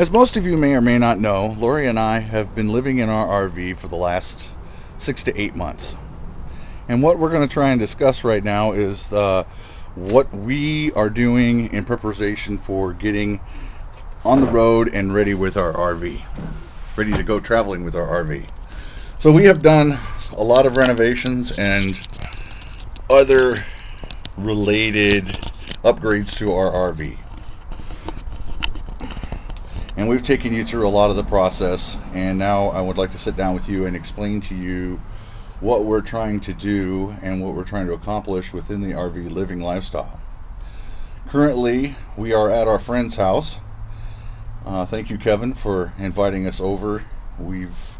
As most of you may or may not know, Lori and I have been living in our RV for the last 6 to 8 months. And what we're going to try and discuss right now is what we are doing in preparation for getting on the road and ready with our RV. Ready to go traveling with our RV. So we have done a lot of renovations and other related upgrades to our RV. And we've taken you through a lot of the process, and now I would like to sit down with you and explain to you what we're trying to do and what we're trying to accomplish within the RV living lifestyle. Currently, we are at our friend's house. Thank you, Kevin, for inviting us over. We've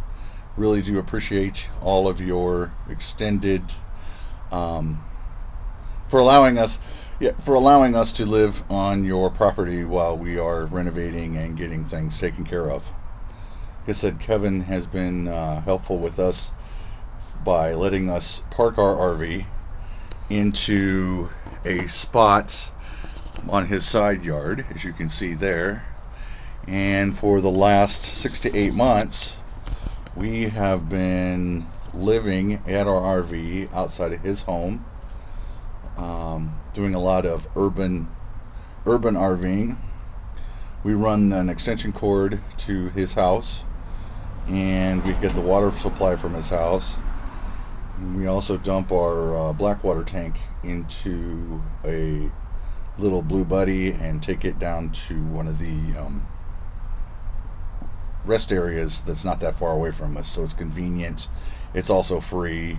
really do appreciate all of your extended for allowing us to live on your property while we are renovating and getting things taken care of. Like I said, Kevin has been helpful with us by letting us park our RV into a spot on his side yard, as you can see there. And for the last 6 to 8 months, we have been living at our RV outside of his home, doing a lot of urban RVing. We run an extension cord to his house, and we get the water supply from his house. We also dump our black water tank into a little Blue Buddy and take it down to one of the rest areas that's not that far away from us, so it's convenient. It's also free,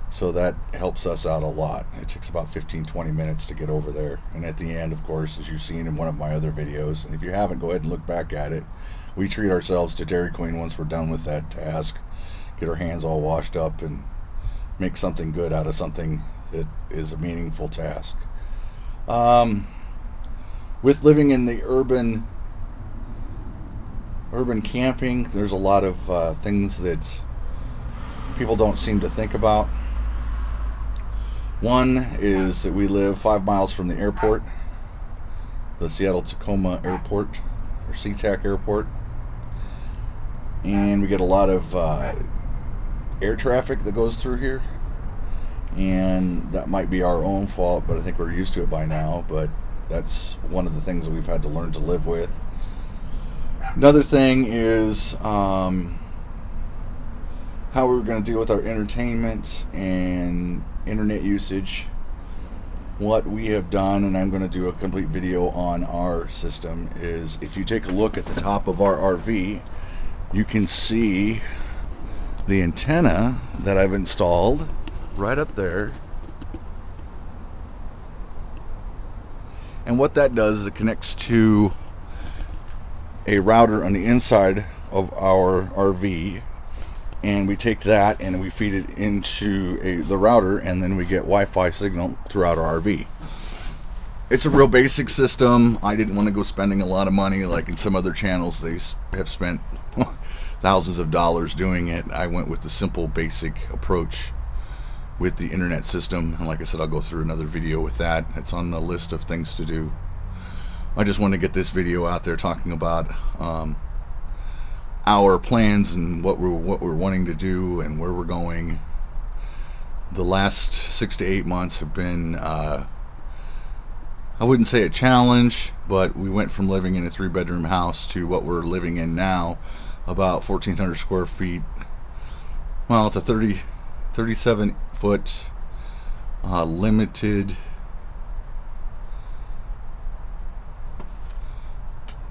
so that helps us out a lot. It takes about 15-20 minutes to get over there, and at the end, of course, as you've seen in one of my other videos, and if you haven't, go ahead and look back at it, we treat ourselves to Dairy Queen once we're done with that task, get our hands all washed up and make something good out of something that is a meaningful task. With living in the urban camping, there's a lot of things that people don't seem to think about. One is that we live 5 miles from the airport, the Seattle-Tacoma Airport, or SeaTac Airport, and we get a lot of air traffic that goes through here, and that might be our own fault, but I think we're used to it by now. But that's one of the things that we've had to learn to live with. Another thing is how we're going to deal with our entertainment and internet usage. What we have done, and I'm going to do a complete video on our system, is if you take a look at the top of our RV, you can see the antenna that I've installed right up there. And what that does is it connects to a router on the inside of our RV, and we take that and we feed it into the router, and then we get Wi-Fi signal throughout our RV. It's a real basic system. I didn't want to go spending a lot of money like in some other channels. They have spent thousands of dollars doing it. I went with the simple basic approach with the internet system, and like I said, I'll go through another video with that. It's on the list of things to do. I just want to get this video out there talking about our plans and what we're wanting to do and where we're going. The last 6 to 8 months have been I wouldn't say a challenge, but we went from living in a 3-bedroom house to what we're living in now, about 1,400 square feet. Well, it's a 37 foot limited.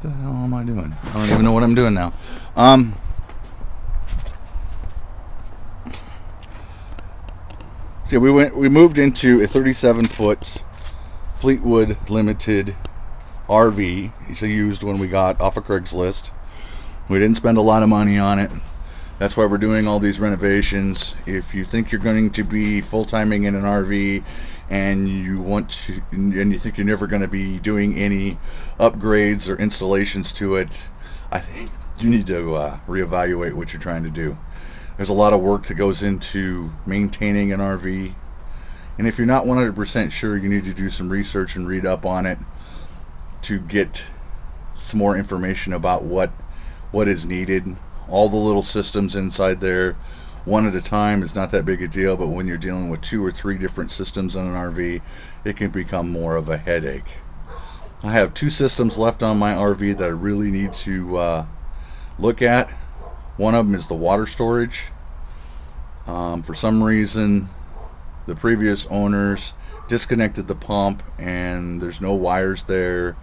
What the hell am I doing? I don't even know what I'm doing now. Yeah, we moved into a 37 foot Fleetwood limited RV. It's a used one we got off of Craigslist. We didn't spend a lot of money on it. That's why we're doing all these renovations. If you think you're going to be full-timing in an RV and you think you're never going to be doing any upgrades or installations to it, I think you need to reevaluate what you're trying to do. There's a lot of work that goes into maintaining an RV, and if you're not 100% sure, you need to do some research and read up on it to get some more information about what is needed. All the little systems inside there, one at a time, is not that big a deal, but when you're dealing with 2 or 3 different systems on an RV, it can become more of a headache. I have 2 systems left on my RV that I really need to look at. One of them is the water storage. For some reason, the previous owners disconnected the pump and there's no wires there,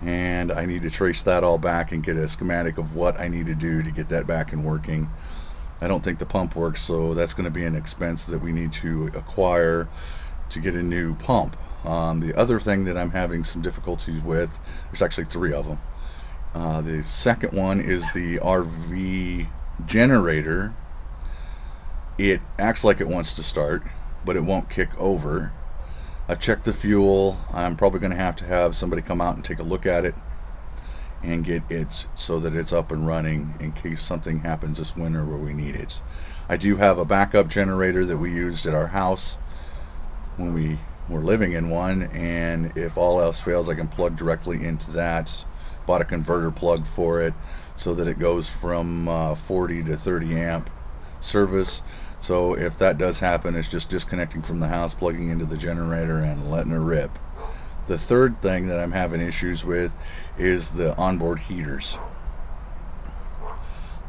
and I need to trace that all back and get a schematic of what I need to do to get that back and working. I don't think the pump works, so that's going to be an expense that we need to acquire to get a new pump. The other thing that I'm having some difficulties with, there's actually 3 of them. The second one is the RV generator. It acts like it wants to start, but it won't kick over. I've checked the fuel. I'm probably going to have somebody come out and take a look at it and get it so that it's up and running in case something happens this winter where we need it. I do have a backup generator that we used at our house when we were living in one, and if all else fails I can plug directly into that. Bought a converter plug for it so that it goes from 40 to 30 amp service. So if that does happen, it's just disconnecting from the house, plugging into the generator and letting it rip. The third thing that I'm having issues with is the onboard heaters.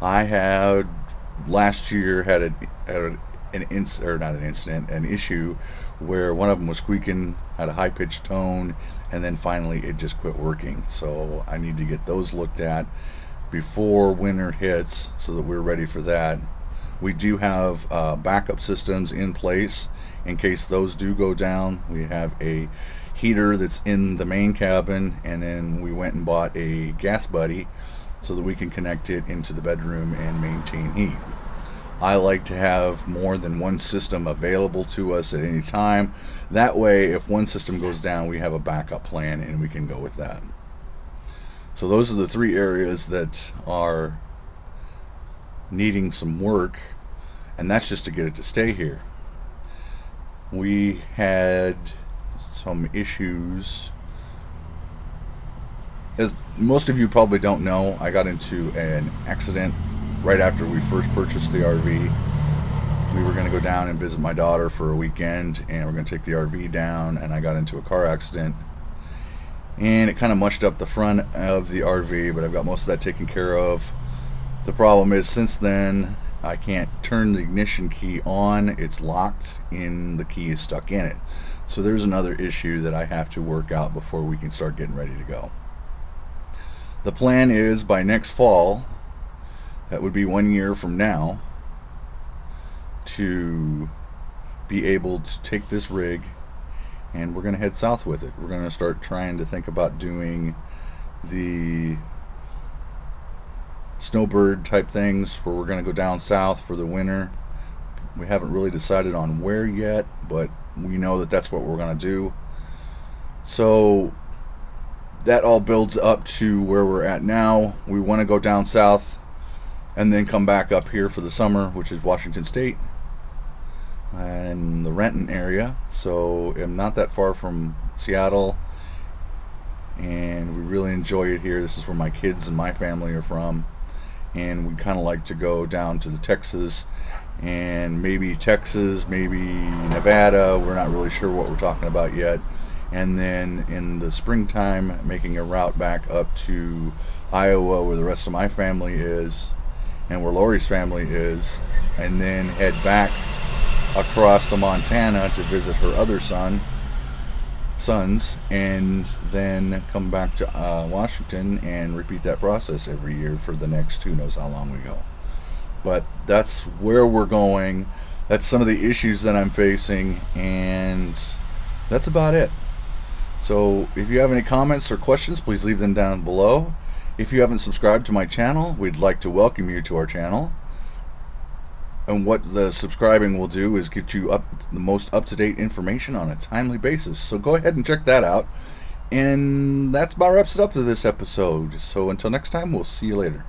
I had last year had an issue where one of them was squeaking, had a high-pitched tone, and then finally it just quit working. So I need to get those looked at before winter hits so that we're ready for that. We do have backup systems in place in case those do go down. We have a heater that's in the main cabin, and then we went and bought a gas buddy so that we can connect it into the bedroom and maintain heat. I like to have more than one system available to us at any time. That way, if one system goes down, we have a backup plan and we can go with that. So those are the 3 areas that are needing some work, and that's just to get it to stay here. We had some issues. As most of you probably don't know, I got into an accident right after we first purchased the RV. We were going to go down and visit my daughter for a weekend, and we're going to take the RV down, and I got into a car accident, and it kind of mushed up the front of the RV, but I've got most of that taken care of. The problem is, since then I can't turn the ignition key on. It's locked and the key is stuck in it. So there's another issue that I have to work out before we can start getting ready to go. The plan is by next fall, that would be 1 year from now, to be able to take this rig and we're going to head south with it. We're going to start trying to think about doing the snowbird type things where we're going to go down south for the winter. We haven't really decided on where yet, but we know that that's what we're going to do. So that all builds up to where we're at now. We want to go down south and then come back up here for the summer, which is Washington State and the Renton area. So I'm not that far from Seattle, and we really enjoy it here. This is where my kids and my family are from, and we kind of like to go down to the Texas, and maybe Nevada. We're not really sure what we're talking about yet. And then in the springtime, making a route back up to Iowa, where the rest of my family is and where Lori's family is, and then head back across to Montana to visit her other sons, and then come back to Washington and repeat that process every year for the next who knows how long we go. But that's where we're going. That's some of the issues that I'm facing, and that's about it. So if you have any comments or questions, please leave them down below. If you haven't subscribed to my channel, we'd like to welcome you to our channel. And what the subscribing will do is get you the most up-to-date information on a timely basis. So go ahead and check that out. And that's about wraps it up for this episode. So until next time, we'll see you later.